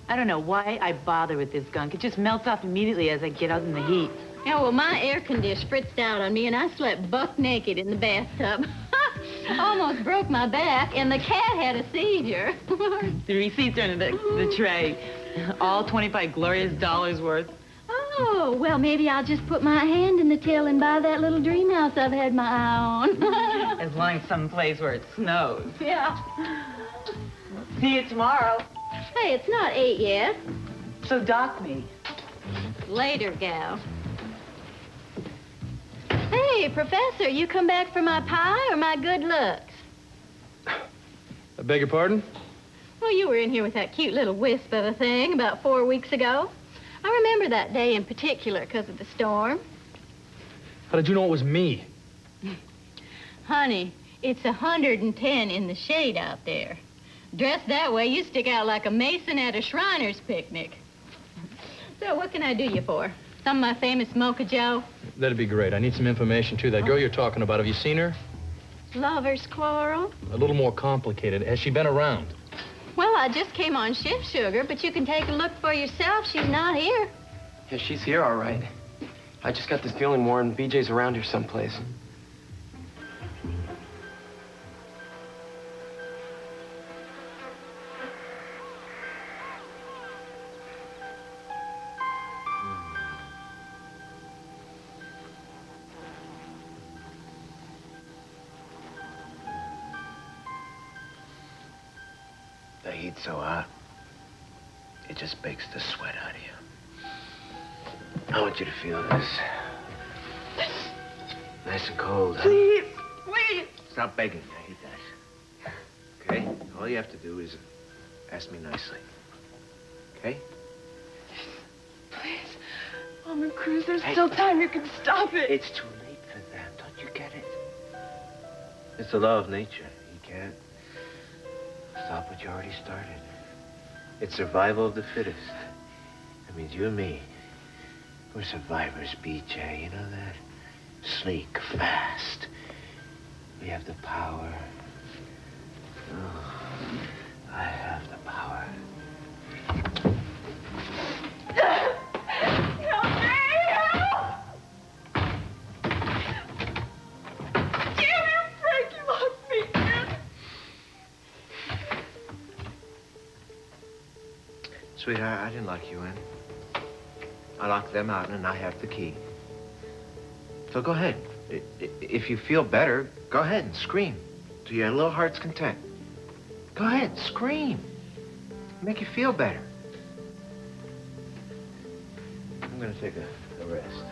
I don't know why I bother with this gunk. It just melts off immediately as I get out in the heat. Yeah, well, my air conditioner fritzed out on me, and I slept buck naked in the bathtub. Almost broke my back, and the cat had a seizure. The receipts are in the tray. All 25 glorious dollars worth. Oh, well, maybe I'll just put my hand in the till and buy that little dream house I've had my eye on. As long as someplace where it snows. Yeah. See you tomorrow. Hey, it's not 8 yet. So dock me. Later, gal. Hey, Professor, you come back for my pie or my good looks? I beg your pardon? Well, you were in here with that cute little wisp of a thing about 4 weeks ago. I remember that day in particular because of the storm. How did you know it was me? Honey, it's 110 in the shade out there. Dressed that way, you stick out like a mason at a Shriner's picnic. So what can I do you for? Some of my famous mocha Joe? That'd be great. I need some information, too. That girl you're talking about, have you seen her? Lover's quarrel? A little more complicated. Has she been around? Well, I just came on shift, sugar, but you can take a look for yourself. She's not here. Yeah, she's here, all right. I just got this feeling, Warren, B J's around here someplace. The heat's so hot, it just bakes the sweat out of you. I want you to feel this. Nice and cold, huh? Please, please. Stop begging. I hate that. Okay? All you have to do is ask me nicely. Okay? Please. Mom and Cruz, there's still time. You can stop it. It's too late for them. Don't you get it? It's the law of nature. You can't stop what you already started. It's survival of the fittest. That means you and me, we're survivors, B J. You know that? Sleek, fast. We have the power. Oh, I have the power. Help me! Help! Damn you, Frank! You locked me in. Sweetheart, I didn't lock you in. I locked them out, and I have the key. So go ahead. If you feel better, go ahead and scream to your little heart's content. Go ahead, scream. Make you feel better. I'm gonna take a rest.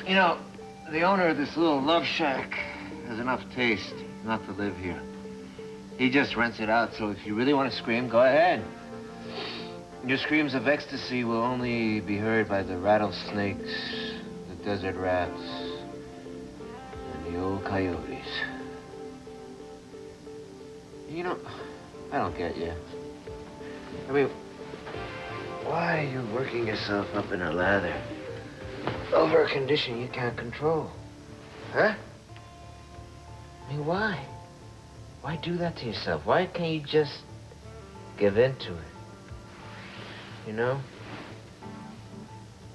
You know, the owner of this little love shack has enough taste not to live here. He just rents it out, so if you really want to scream, go ahead. Your screams of ecstasy will only be heard by the rattlesnakes, the desert rats, and the old coyotes. You know, I don't get you. I mean, why are you working yourself up in a lather over a condition you can't control? Huh? I mean, why? Why do that to yourself? Why can't you just give in to it? You know?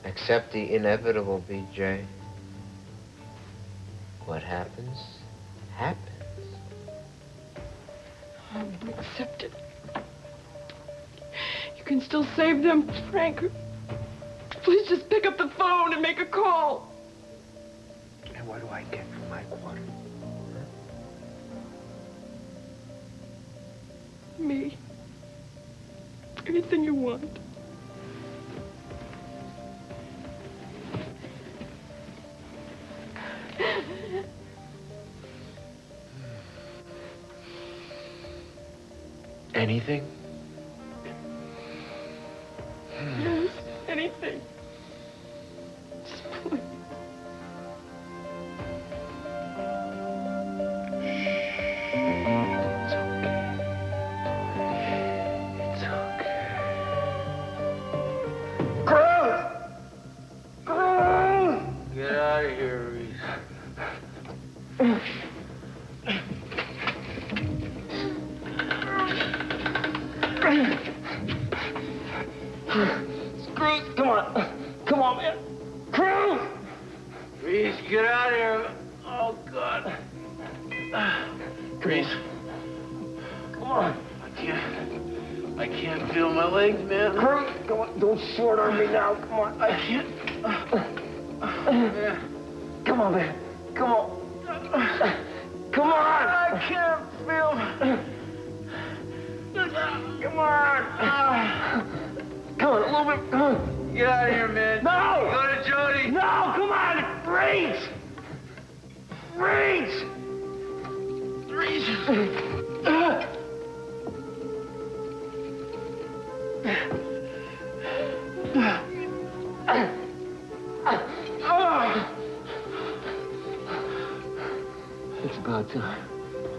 Accept the inevitable, B J. What happens, happens. I won't accept it. You can still save them, Frank. Please just pick up the phone and make a call. And what do I get for my quarter? Me. Anything you want. Anything? Yes, anything. Just please. It's okay. Get out of here, Reese. Grease. Come on. I can't feel my legs, man. Cruz, come on. Don't short arm me now. Come on. I can't. Come on, man. Come on. Come on. I can't feel. Come on. Come on, a little bit. Come on. Get out of here, man. No. Go to Jody. No, come on. Reach. Reach. Reach. It's about time.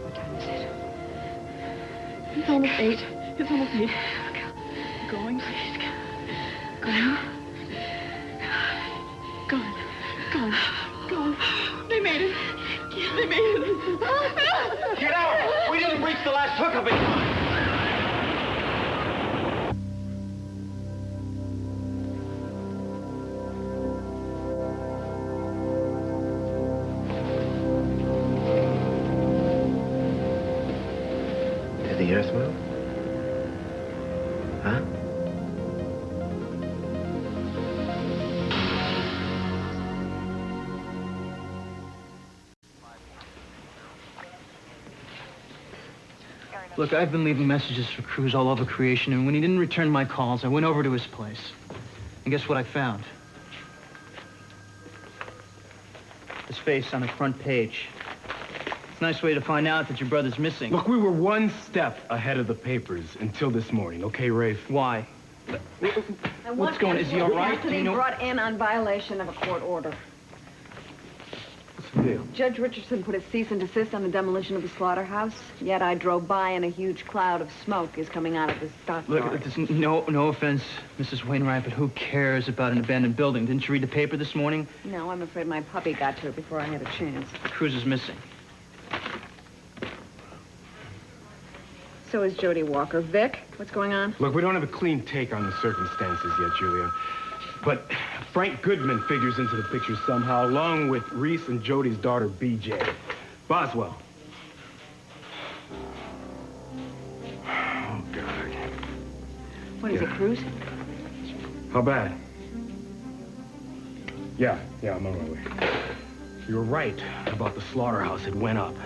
What time is it? It's almost 8. It's almost 8. Going, please. Going. Gone. They made it. They made it. Get out! We didn't reach the last hookup in time. Did the earth move? Huh? Look, I've been leaving messages for Cruz all over creation, and when he didn't return my calls, I went over to his place. And guess what I found? His face on the front page. It's a nice way to find out that your brother's missing. Look, we were one step ahead of the papers until this morning, okay, Rafe? Why? What's going on? Is he all right? Yesterday brought in on violation of a court order. What's the deal? Judge Richardson put a cease and desist on the demolition of the slaughterhouse, yet I drove by and a huge cloud of smoke is coming out of the stock Look, yard. there's no offense, Mrs. Wainwright, but who cares about an abandoned building? Didn't you read the paper this morning? No, I'm afraid my puppy got to it before I had a chance. Cruz is missing. So is Jody Walker. Vic, what's going on? Look, we don't have a clean take on the circumstances yet, Julia. But Frank Goodman figures into the picture somehow, along with Reese and Jody's daughter, B Jay. Boswell. Oh, God. What is it, Cruz? How bad? Yeah, I'm on my way. You were right about the slaughterhouse. It went up.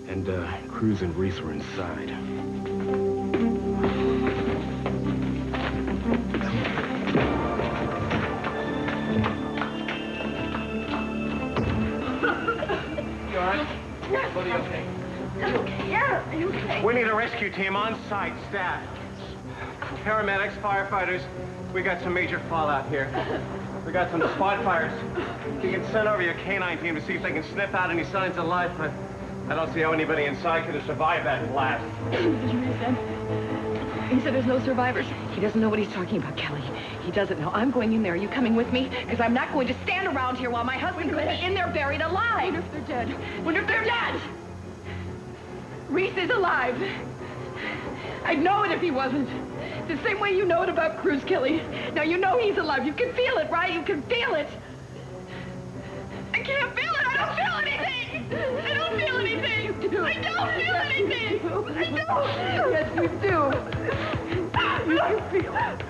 And, Cruz and Reese were inside. You all right? Buddy, okay? Yeah, are you okay? We need a rescue team on site, staff. Paramedics, firefighters. We got some major fallout here. We got some spot fires. You can send over your canine team to see if they can sniff out any signs of life, but I don't see how anybody inside could have survived that blast. He said there's no survivors. He doesn't know what he's talking about, Kelly. He doesn't know. I'm going in there. Are you coming with me? Because I'm not going to stand around here while my husband is in there buried alive. Wonder if they're dead. Wonder if they're dead. Reese is alive. I'd know it if he wasn't. The same way you know it about Cruz, Kelly. Now you know he's alive. You can feel it, right? You can feel it. I can't feel it. I don't feel anything. I don't feel anything. You do. I don't feel anything. I don't. Yes, you do. You can feel it.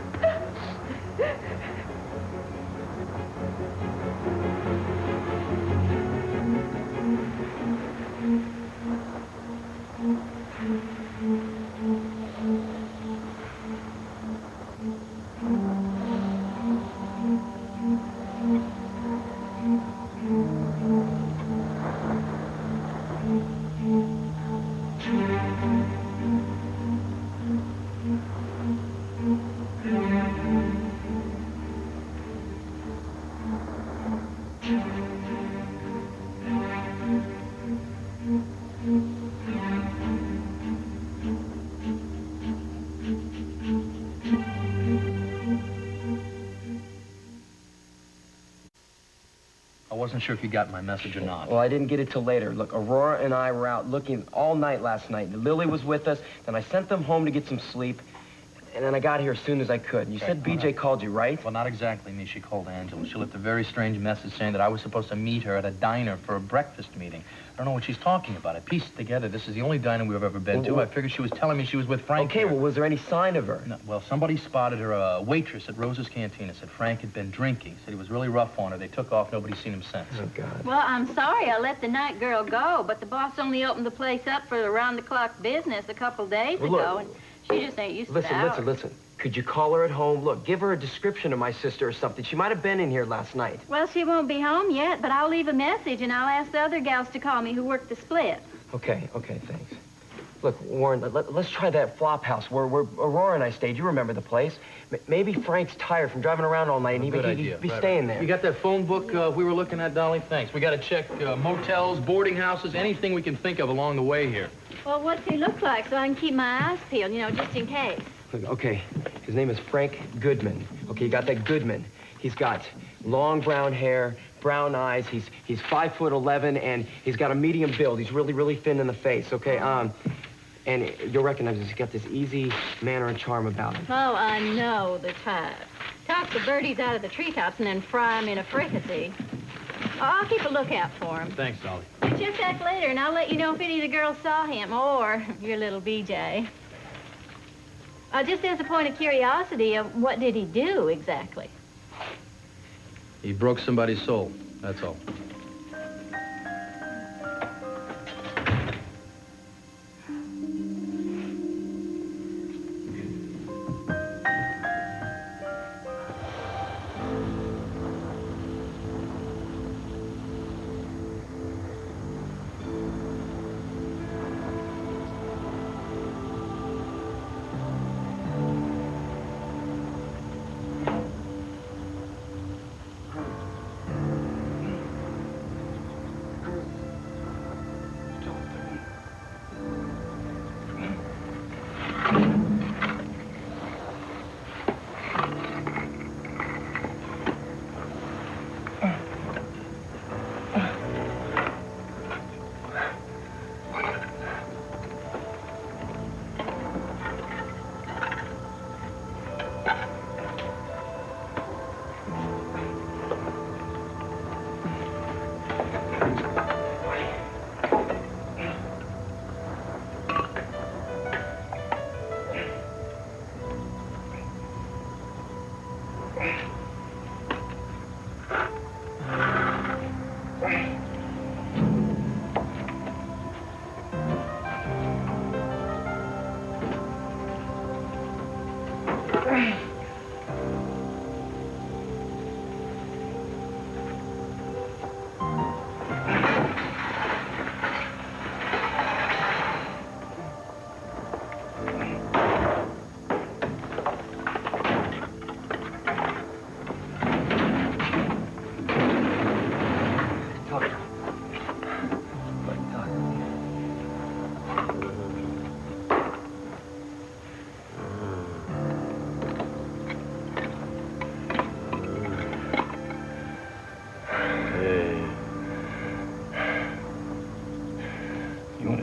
I wasn't sure if you got my message or not. Well, I didn't get it till later. Look, Aurora and I were out looking all night last night. Lily was with us. Then I sent them home to get some sleep. and then I got here as soon as I could. You said BJ called you, right? Well, not exactly me. She called Angela. She left a very strange message saying that I was supposed to meet her at a diner for a breakfast meeting. I don't know what she's talking about. I pieced it together. This is the only diner we've ever been to. I figured she was telling me she was with Frank. Okay, well, was there any sign of her? No, well, somebody spotted her, a waitress at Rose's Cantina. Said Frank had been drinking. Said he was really rough on her. They took off. Nobody's seen him since. Oh, God. Well, I'm sorry I let the night girl go, but the boss only opened the place up for around-the-clock business a couple days ago, and she just ain't used to that. Listen. Could you call her at home? Look, give her a description of my sister or something. She might have been in here last night. Well, she won't be home yet, but I'll leave a message, and I'll ask the other gals to call me who work the split. Okay, thanks. Look, Warren, let's try that flop house where Aurora and I stayed. You remember the place. Maybe Frank's tired from driving around all night, and he'd be staying there. You got that phone book we were looking at, Dolly? Thanks. We got to check motels, boarding houses, anything we can think of along the way here. Well, what's he look like so I can keep my eyes peeled, you know, just in case? Okay, his name is Frank Goodman. Okay, you got that Goodman. He's got long brown hair, brown eyes. He's 5'11", and he's got a medium build. He's really, really thin in the face, okay? And you'll recognize he's got this easy manner and charm about him. Oh, I know the type. Toss the birdies out of the treetops and then fry them in a fricassee. I'll keep a lookout for him. Thanks, Dolly. Just back later, and I'll let you know if any of the girls saw him, or your little BJ. Just as a point of curiosity, what did he do exactly? He broke somebody's soul, that's all.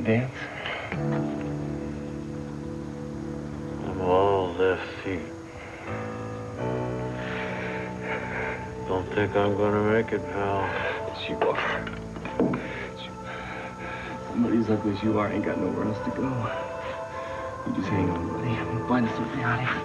Dance? I'm all left feet. Don't think I'm gonna make it, pal. Yes, you are. Somebody as ugly as you are ain't got nowhere else to go. You just hang on, buddy. I'm gonna find us something out here.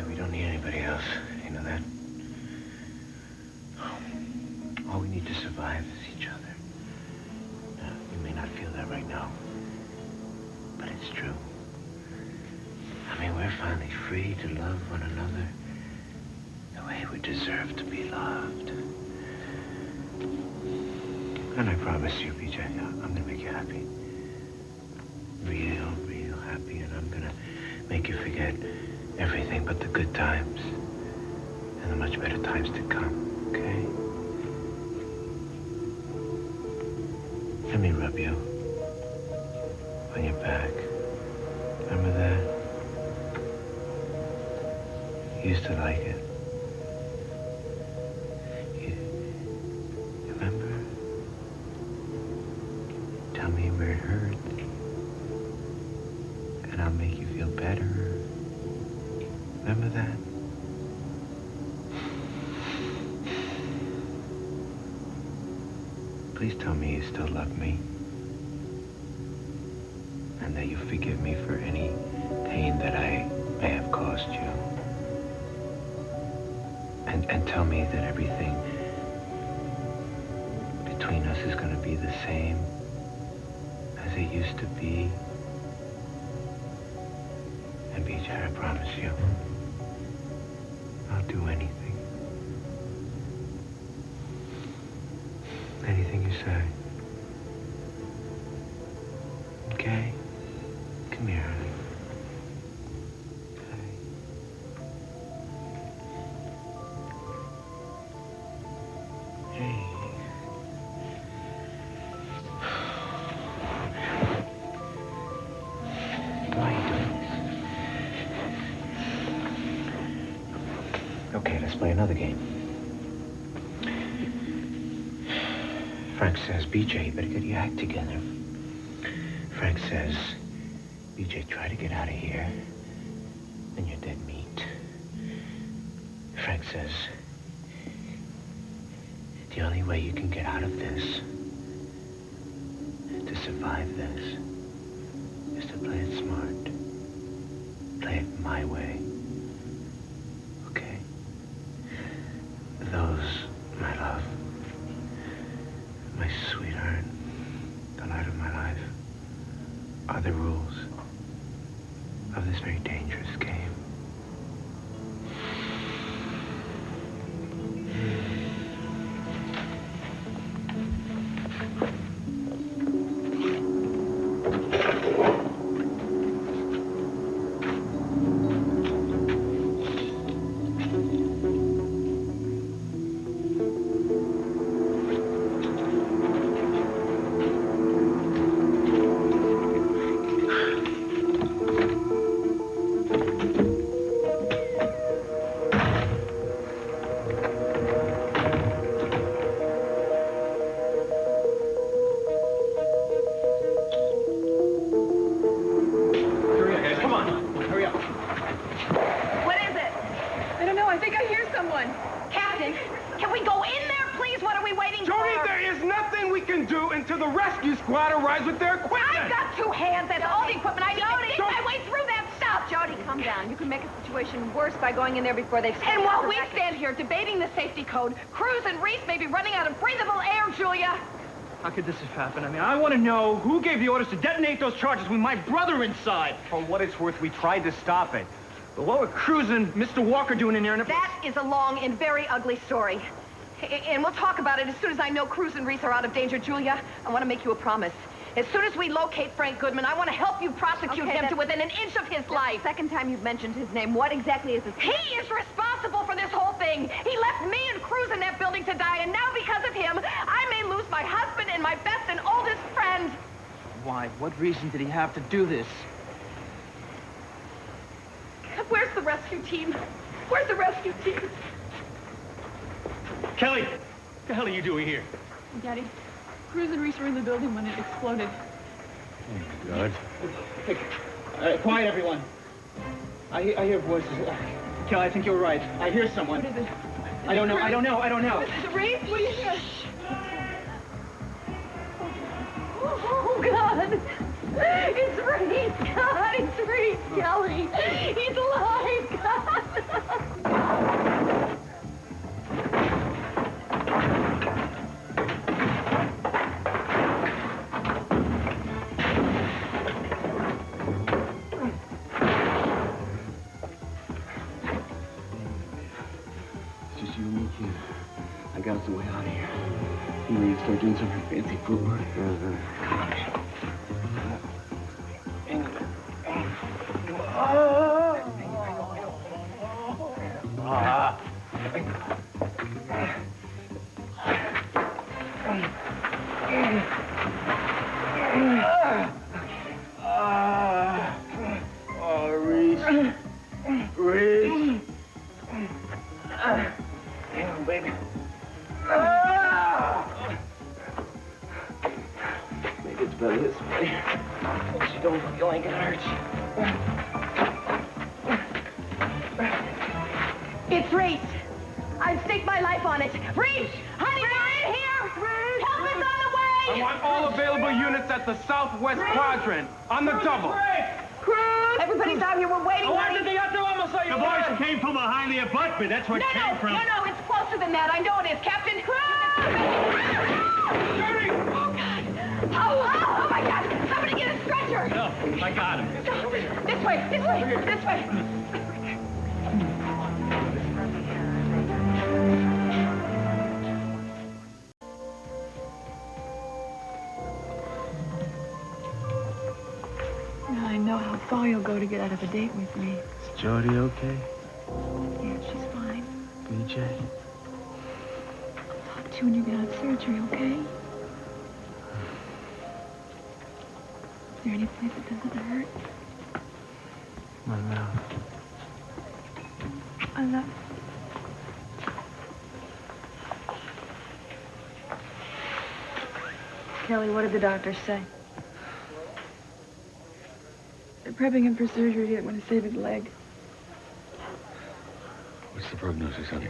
We don't need anybody else. You know that? All we need to survive is each other. Now, you may not feel that right now, but it's true. I mean, we're finally free to love one another the way we deserve to be loved. And I promise you, BJ, I'm gonna make you happy. Real, real happy, and I'm gonna make you forget everything but the good times and the much better times to come, okay? Let me rub you on your back. Remember that? You used to like it. You remember? Tell me where it hurt. And I'll make you feel better. Remember that? Please tell me you still love me. And that you forgive me for any pain that I may have caused you. And tell me that everything between us is going to be the same as it used to be. And BJ, I promise you, I'll do anything. Anything you say. Okay? Come here, honey. Hey. Why are you doing this? Okay, let's play another game. Frank says, BJ, you better get your act together. Frank says, BJ, try to get out of here, and you're dead meat. Frank says, the only way you can get out of this, to survive this, is to play it smart. Play it my way. Okay? Those, my love, my sweetheart, the light of my life, are the rules of this very dangerous game. By going in there before they've... And while we stand here debating the safety code, Cruz and Reese may be running out of breathable air, Julia. How could this have happened? I mean, I want to know who gave the orders to detonate those charges with my brother inside. For what it's worth, we tried to stop it. But what were Cruz and Mr. Walker doing in there? That is a long and very ugly story. And we'll talk about it as soon as I know Cruz and Reese are out of danger. Julia, I want to make you a promise. As soon as we locate Frank Goodman, I want to help you prosecute him to within an inch of his life. Second time you've mentioned his name. What exactly is this? He is responsible for this whole thing. He left me and Cruz in that building to die, and now because of him, I may lose my husband and my best and oldest friend. Why? What reason did he have to do this? Where's the rescue team? Where's the rescue team? Kelly, what the hell are you doing here? Daddy, Cruz and Reese were in the building when it exploded. Oh, God. Hey, quiet, everyone. I hear voices. Kelly, I think you're right. I hear someone. What is it? I don't know. Is it Reese? What do you think? Oh, God. It's Reese, God. It's Reese, Kelly. He's alive, God. start doing some fancy footwork. Reese. Hang on, baby. Maybe it's better this way. So you don't feel like it hurts. It's Reese. I'd stake my life on it. Reese! Honey, we're in here! Reese! Help is on the way! I want all available units at the southwest quadrant. On the double. Cruz! Everybody's out here. We're waiting, honey. The voice came from behind the abutment. That's where it came from. No, it's closer than that. I know it is. Captain Cruz! Judy! Oh, God. Oh, my God. Somebody get a stretcher. No, I got him. This way. I know how far you'll go to get out of a date with me. Is Jody okay? Yeah, she's fine. B Jay? Talk to you when you get out of surgery, okay? Is there any place that doesn't hurt? My mouth. I love Kelly, what did the doctors say? They're prepping him for surgery. They want to save his leg. What's the prognosis, honey?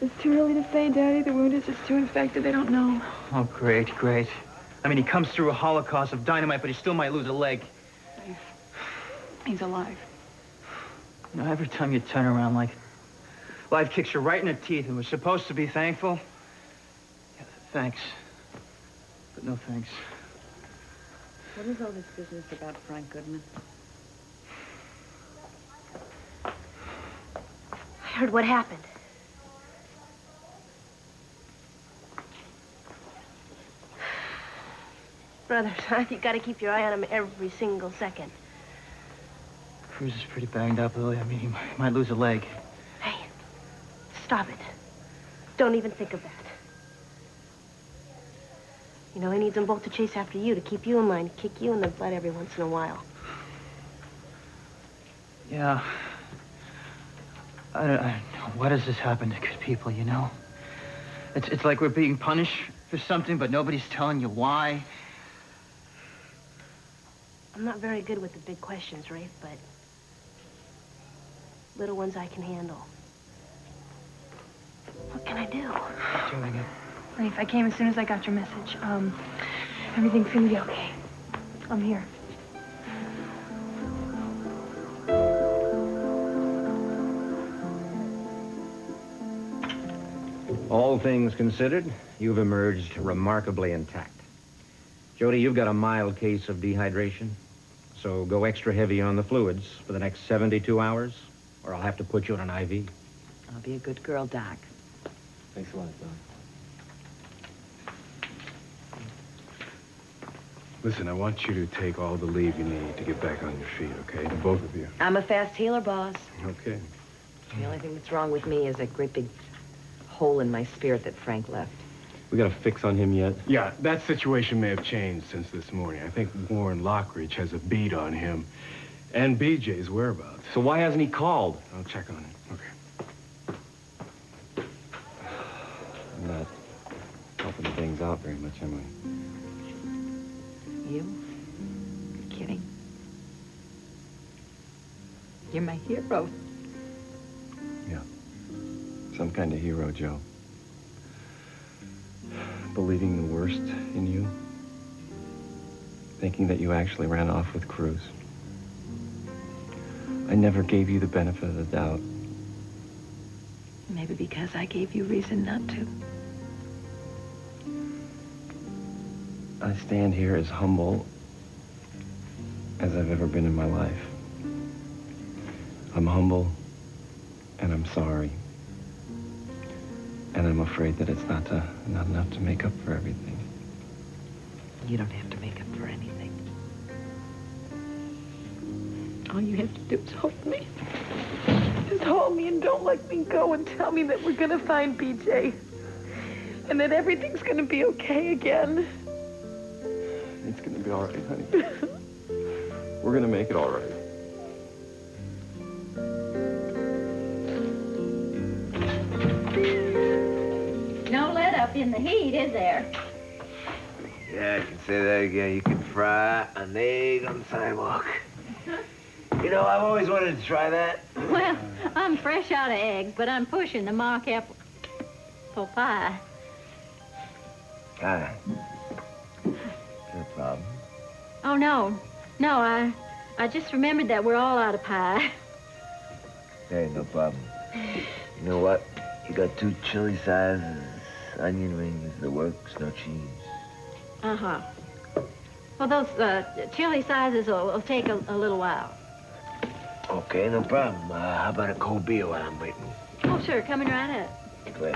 It's too early to say, Daddy. The wound is just too infected. They don't know. Oh, great. I mean, he comes through a holocaust of dynamite, but he still might lose a leg. He's alive. You know, every time you turn around, like, life kicks you right in the teeth, and we're supposed to be thankful. Yeah, thanks. But no thanks. What is all this business about Frank Goodman? I heard what happened. Brother, you gotta keep your eye on him every single second. Cruz is pretty banged up, Lily. I mean, he might lose a leg. Hey, stop it. Don't even think of that. You know, he needs them both to chase after you, to keep you in mind, kick you in the butt every once in a while. Yeah. I don't know. Why does this happen to good people, you know? It's like we're being punished for something, but nobody's telling you why. I'm not very good with the big questions, Rafe, but little ones I can handle. What can I do? Doing it. Rafe, I came as soon as I got your message. Everything's gonna be okay. I'm here. All things considered, you've emerged remarkably intact. Jody, you've got a mild case of dehydration, so go extra heavy on the fluids for the next 72 hours, or I'll have to put you on an IV. I'll be a good girl, Doc. Thanks a lot, Doc. Listen, I want you to take all the leave you need to get back on your feet, okay? The both of you. I'm a fast healer, boss. Okay. The only thing that's wrong with me is a great big hole in my spirit that Frank left. We got a fix on him yet? Yeah, that situation may have changed since this morning. I think Warren Lockridge has a beat on him and B J's whereabouts. So why hasn't he called? I'll check on him. Okay. I'm not helping things out very much, am I? You? You're kidding. You're my hero. Yeah. Some kind of hero, Joe. Believing the worst in you. Thinking that you actually ran off with Cruz. I never gave you the benefit of the doubt. Maybe because I gave you reason not to. I stand here as humble as I've ever been in my life. I'm humble and I'm sorry. And I'm afraid that it's not enough to make up for everything. You don't have to make up for anything. All you have to do is hold me. Just hold me and don't let me go and tell me that we're gonna find BJ. And that everything's gonna be okay again. It's gonna be all right, honey. We're gonna make it all right. No let up in the heat, is there? Yeah, I can say that again. You can fry an egg on the sidewalk. You know, I've always wanted to try that. Well, I'm fresh out of eggs, but I'm pushing the mock apple pie. Hi. No problem. Oh, no. No, I just remembered that we're all out of pie. Hey, no problem. You know what? You got 2 chili sizes, onion rings, the works, no cheese. Uh-huh. Well, those chili sizes will take a little while. Okay, no problem. How about a cold beer while I'm waiting? Oh, sure. Coming right up. Great.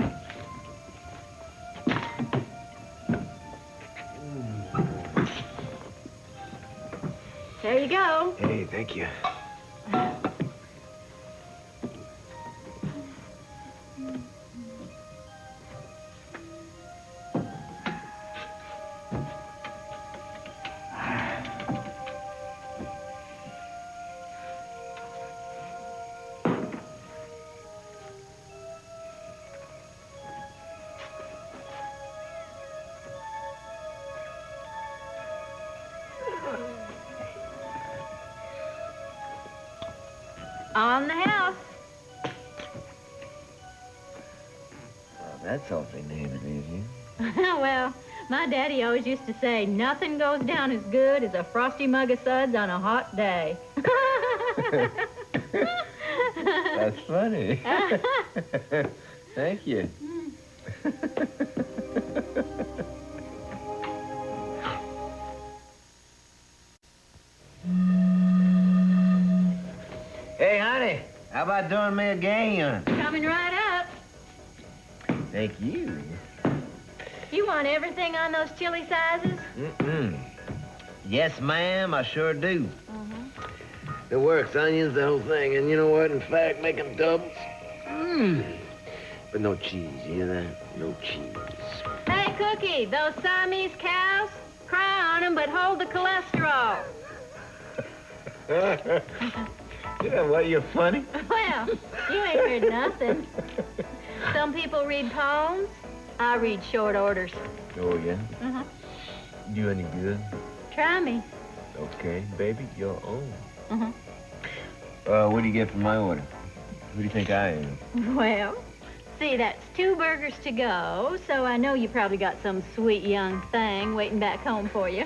There you go. Hey, thank you. On the house. Well, that's awfully neighborly of you. Well, my daddy always used to say, nothing goes down as good as a frosty mug of suds on a hot day. That's funny. Thank you. Hey, honey, how about doing me a game? Coming right up. Thank you. You want everything on those chili sizes? Mm-mm. Yes, ma'am, I sure do. It works, onions, the whole thing. And you know what? In fact, make them doubles. But no cheese, you hear that? No cheese. Hey, Cookie, those Siamese cows, cry on them, but hold the cholesterol. Yeah, what, you're funny? Well, you ain't heard nothing. Some people read poems. I read short orders. Oh, yeah? You any good? Try me. Okay, baby, your own. Uh-huh. What do you get for my order? Who do you think I am? Well, see, that's 2 burgers to go, so I know you probably got some sweet young thing waiting back home for you.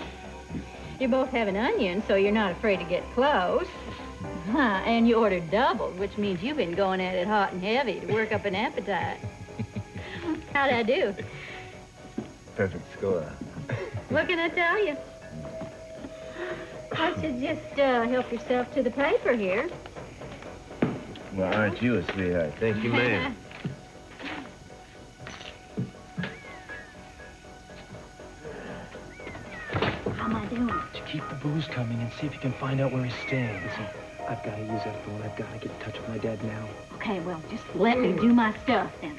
You both have an onion, so you're not afraid to get close. And you ordered doubles, which means you've been going at it hot and heavy to work up an appetite. How'd I do? Perfect score. What can I tell you? Why don't you just help yourself to the paper here? Well, aren't you a sweetheart? Thank you, ma'am. How am I doing? Just keep the booze coming and see if you can find out where he's staying. Listen, I've got to use that phone. I've got to get in touch with my dad now. Okay, well, just let me do my stuff then.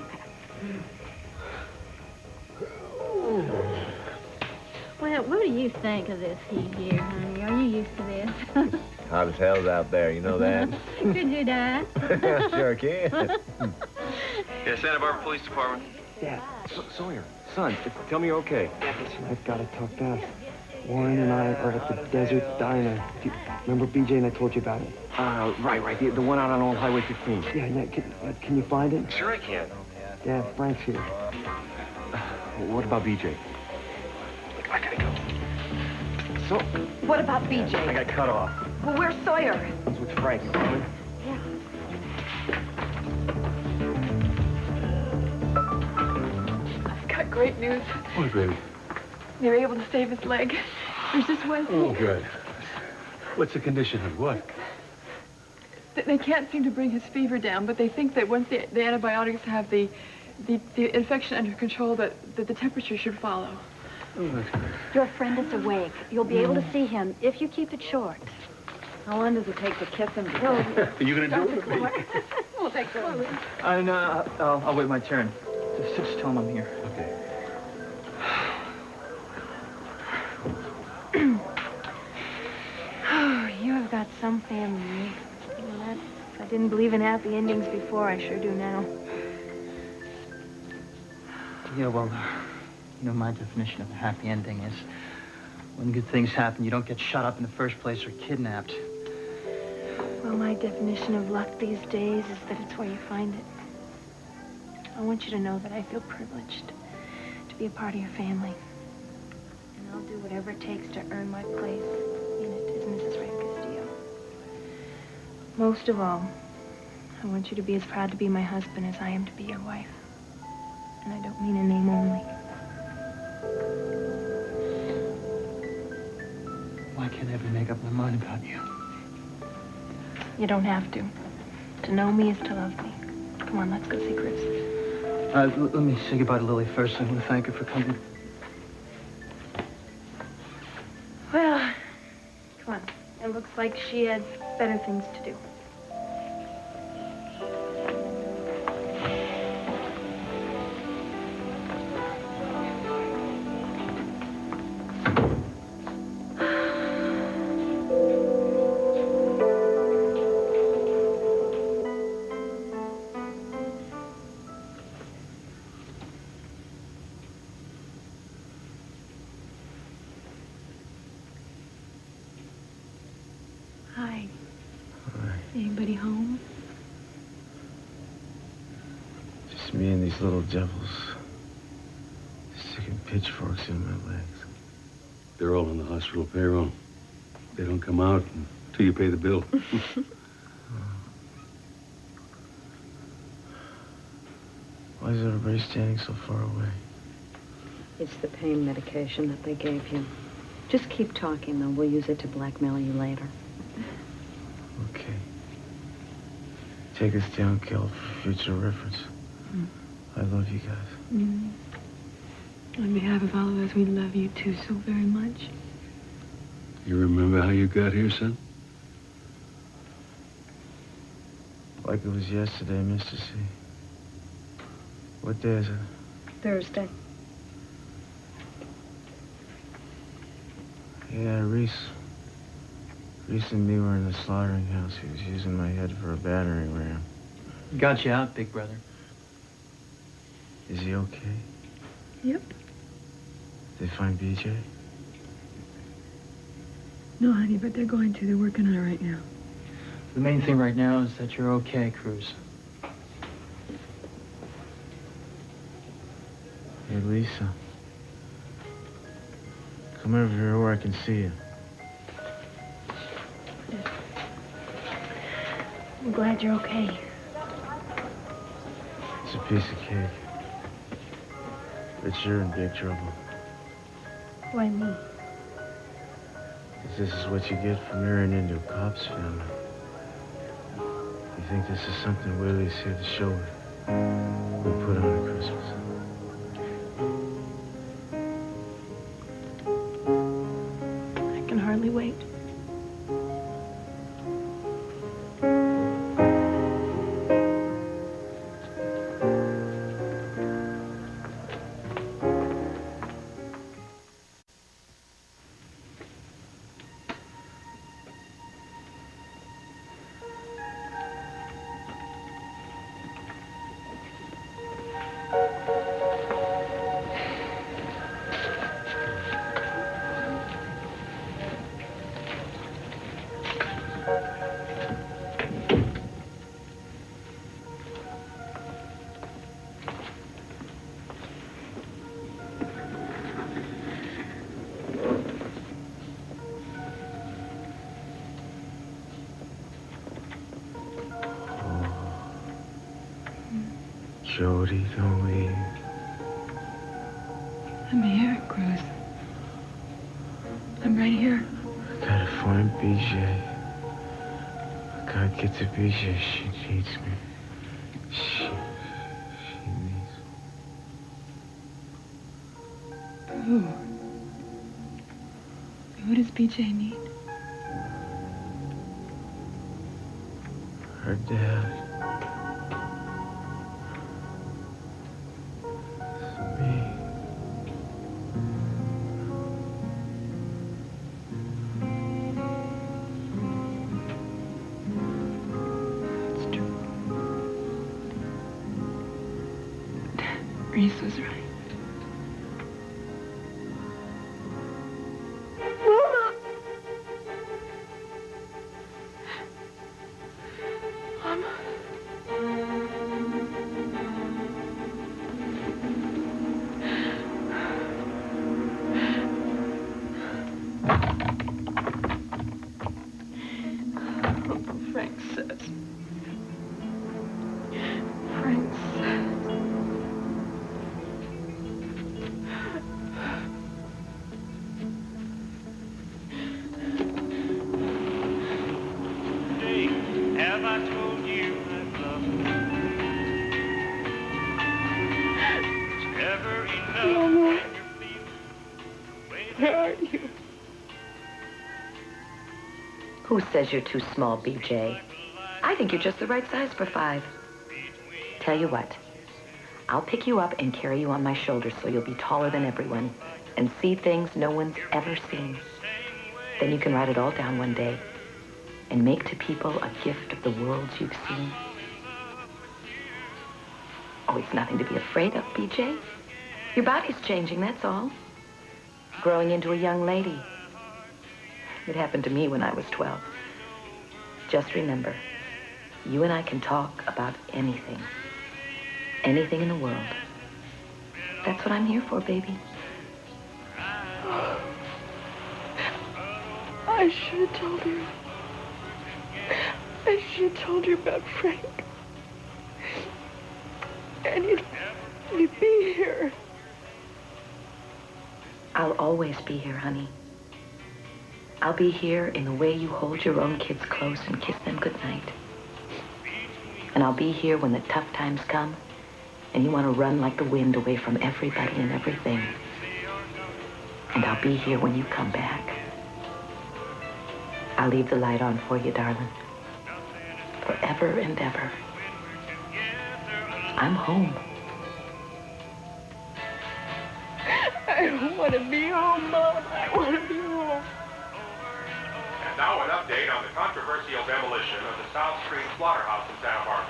Well, what do you think of this heat here, honey? Are you used to this? Hot as hell's out there, you know that? Could you die? Sure can. Yeah, Santa Barbara Police Department. Dad, Sawyer, son, tell me you're okay. I've got to talk fast. Warren and I are at the Desert Diner. Remember BJ and I told you about it? Right. The one out on Old Highway 15. Yeah. Can you find it? Sure I can. Yeah, Frank's here. What about BJ? I gotta go. So, What about BJ? I got cut off. Well, where's Sawyer? He's with Frank. You coming? Yeah. I've got great news. What, baby? They were able to save his leg. There's just one thing. Oh, good. What's the condition of what? They can't seem to bring his fever down, but they think that once the antibiotics have the the infection under control, but the temperature should follow. Your friend is awake. You'll be able to see him if you keep it short. How long does it take to kiss him? Are you going to do it? We'll take slowly. No, I'll wait my turn. Just tell him I'm here. Okay. Oh, you have got some family. You know that? If I didn't believe in happy endings before, I sure do now. Yeah, well, you know, my definition of a happy ending is when good things happen, you don't get shot up in the first place or kidnapped. Well, my definition of luck these days is that it's where you find it. I want you to know that I feel privileged to be a part of your family. And I'll do whatever it takes to earn my place in it as Mrs. Ray Castillo. Most of all, I want you to be as proud to be my husband as I am to be your wife. And I don't mean a name only. Why can't I ever make up my mind about you? You don't have to. To know me is to love me. Come on, let's go see Cruz. Let me say goodbye to Lily first. I want to thank her for coming. Well, come on. It looks like she had better things to do. Hi. Hi. Anybody home? Just me and these little devils sticking pitchforks in my legs. They're all on the hospital payroll. They don't come out until you pay the bill. Why is everybody standing so far away? It's the pain medication that they gave you. Just keep talking, though. We'll use it to blackmail you later. Okay. Take us down, Kel, for future reference. I love you guys. On behalf of all of us, we love you too so very much. You remember how you got here, son? Like it was yesterday, Mr. C. What day is it? Thursday. Yeah, Reese and me were in the slaughtering house. He was using my head for a battering ram. Got you out, big brother. Is he okay? Yep. Did they find BJ? No, honey, but they're going to. They're working on it right now. The main thing right now is that you're okay, Cruz. Hey, Lisa. Come over here where I can see you. I'm glad you're okay. It's a piece of cake. But you're in big trouble. Why me? 'Cause this is what you get for marrying into a cop's family. You think this is something Willie's here to show her? We put on at Christmas. I can hardly wait. Jody, don't leave. I'm here, Cruz. I'm right here. I gotta find BJ. I gotta get to BJ. She needs me. She needs me. Who? Who does BJ need? Her dad. Reese was right. Mama. Frank says. Frank says. Have I told you I love you? Ever enough? Mama, where are you? Who says you're too small, BJ? I think you're just the right size for 5. Tell you what, I'll pick you up and carry you on my shoulders so you'll be taller than everyone and see things no one's ever seen. Then you can write it all down one day and make to people a gift of the worlds you've seen. Oh, it's nothing to be afraid of, BJ. Your body's changing, that's all. Growing into a young lady. It happened to me when I was 12. Just remember, you and I can talk about anything. Anything in the world. That's what I'm here for, baby. I should have told you. I should have told you about Frank. And you'd be here. I'll always be here, honey. I'll be here in the way you hold your own kids close and kiss them goodnight. And I'll be here when the tough times come and you want to run like the wind away from everybody and everything. And I'll be here when you come back. I'll leave the light on for you, darling. Forever and ever. I'm home. I want to be home, Mom. I want to be home. And now an update on the controversial demolition of the South Street Slaughterhouse in Santa Barbara.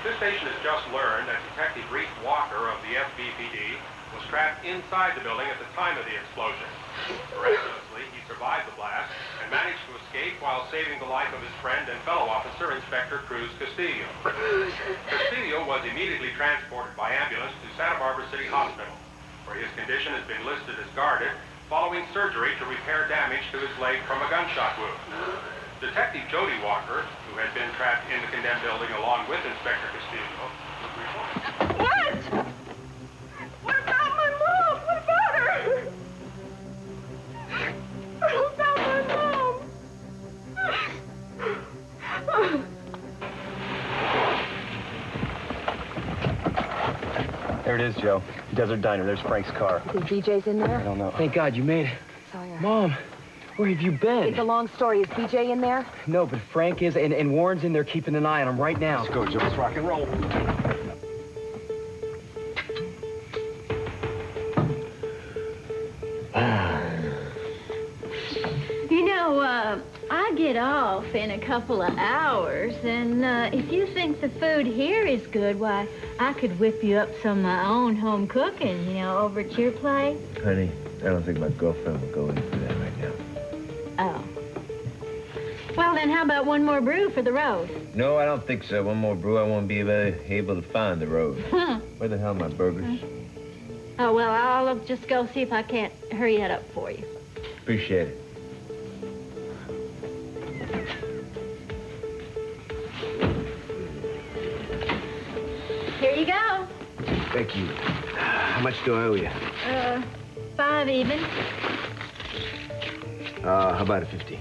This station has just learned that Detective Reese Walker of the FBPD was trapped inside the building at the time of the explosion. Miraculously, he survived the blast and managed to escape while saving the life of his friend and fellow officer, Inspector Cruz Castillo. Castillo was immediately transported by ambulance to Santa Barbara City Hospital, where his condition has been listed as guarded following surgery to repair damage to his leg from a gunshot wound. Detective Jody Walker, who had been trapped in the condemned building along with Inspector Castillo, What? What about my mom? What about her? What about my mom? There it is, Joe. Desert Diner. There's Frank's car. You think BJ's in there? I don't know. Thank God you made it. Sawyer. Mom, where have you been? It's a long story. Is BJ in there? No, but Frank is, and Warren's in there keeping an eye on him right now. Let's go, Joe. Let's rock and roll. You know, I get off in a couple of hours, and if you think the food here is good, why, I could whip you up some of my own home cooking, you know, over at your place. Honey, I don't think my girlfriend will go in for that right now. Oh. Well, then how about one more brew for the road? No, I don't think so. One more brew, I won't be able to find the road. Where the hell are my burgers? Oh, well, I'll just go see if I can't hurry that up for you. Appreciate it. Here you go. Thank you. How much do I owe you? 5 even. How about a 50?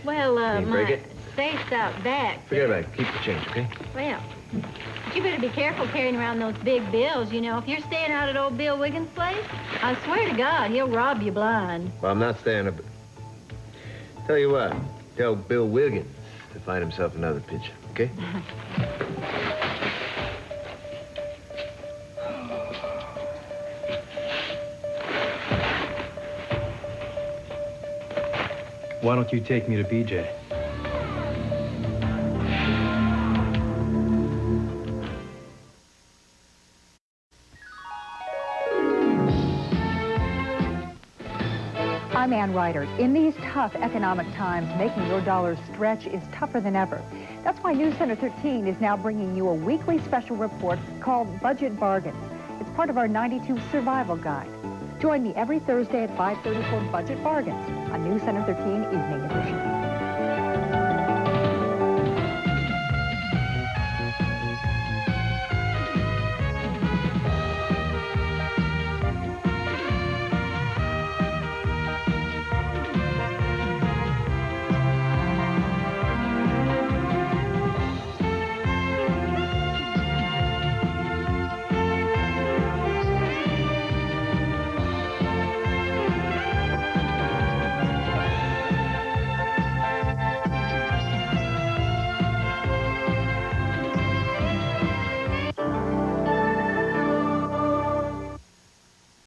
Well, Can you break it? safe's out back. Forget about it. Keep the change, okay? Well, but you better be careful carrying around those big bills, you know. If you're staying out at old Bill Wiggins' place, I swear to God, he'll rob you blind. Well, I'm not staying up. Tell you what, tell Bill Wiggins to find himself another pitcher, okay? Why don't you take me to B Jay? I'm Ann Ryder. In these tough economic times, making your dollars stretch is tougher than ever. That's why News Center 13 is now bringing you a weekly special report called Budget Bargains. It's part of our 92 Survival Guide. Join me every Thursday at 5:30 for Budget Bargains on News Center 13 Evening Edition.